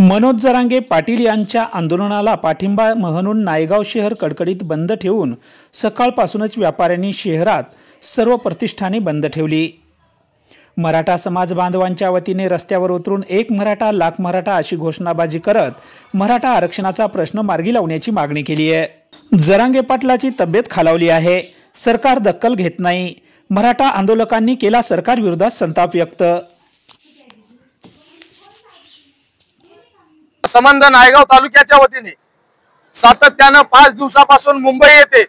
मनोज जरांगे पाटील यांच्या आंदोलनाला पाठिंबा म्हणून नायगाव शहर कडकडीत बंद ठेवून सकाळपासूनच व्यापाऱ्यांनी शहरात सर्व प्रतिष्ठाने बंद ठेवली। मराठा समाज बांधवांच्या वतीने रस्त्यावर उतरून एक मराठा लाख मराठा अशी घोषणाबाजी करत मराठा आरक्षणाचा प्रश्न मार्गी लावण्याची मागणी केली आहे। जरांगे पाटलाची तब्येत खालावली आहे, सरकार दखल घेत नाही। मराठा आंदोलकांनी केला सरकार विरोधात संताप व्यक्त। संबंध नायगाव तालुक्याच्या वतीने सातत्याने 5 दिवसापासून मुंबई येथे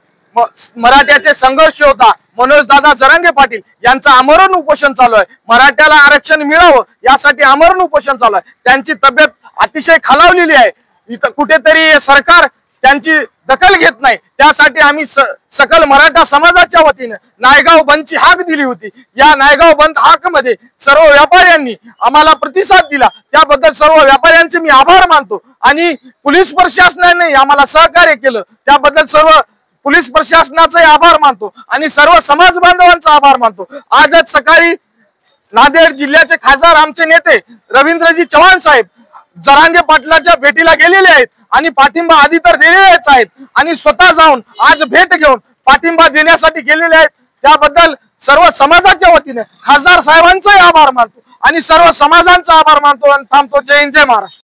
मराठ्याचे संघर्ष होता। मनोज दादा जरांगे पाटील यांचा आमरण उपोषण चालू आहे। मराठ्याला आरक्षण मिळावं यासाठी आमरण उपोषण चालू आहे। त्यांची तब्येत अतिशय खालावलेली आहे। इथं कुठेतरी सरकार त्यांची दखल घेत नाही। त्यासाठी आम्ही सकल मराठा समाजाच्या वतीने नायगाव बंदची हाक दिली होती। या नायगाव बंद हाक मध्ये सर्व व्यापाऱ्यांनी आम्हाला प्रतिसाद दिला, त्याबद्दल सर्व व्यापाऱ्यांचे मी आभार मानतो। आणि पोलीस प्रशासनाने आम्हाला सहकार्य केलं, त्याबद्दल सर्व पोलीस प्रशासनाचे आभार मानतो आणि सर्व समाज बांधवांचा आभार मानतो। आजच सकाळी नांदेड जिल्ह्याचे खासदार आमचे नेते रवींद्रजी चव्हाण साहेब जरांगे पाटलाच्या भेटीला गेलेले आहेत आणि पाठिंबा आधी तर दिलेलेच आहेत आणि स्वतः जाऊन आज भेट घेऊन पाठिंबा देण्यासाठी गेलेले आहेत। त्याबद्दल सर्व समाजाच्या वतीने खासदार साहेबांचाही आभार मानतो आणि सर्व समाजांचा आभार मानतो आणि थांबतो। जय हिंद, जय महाराष्ट्र।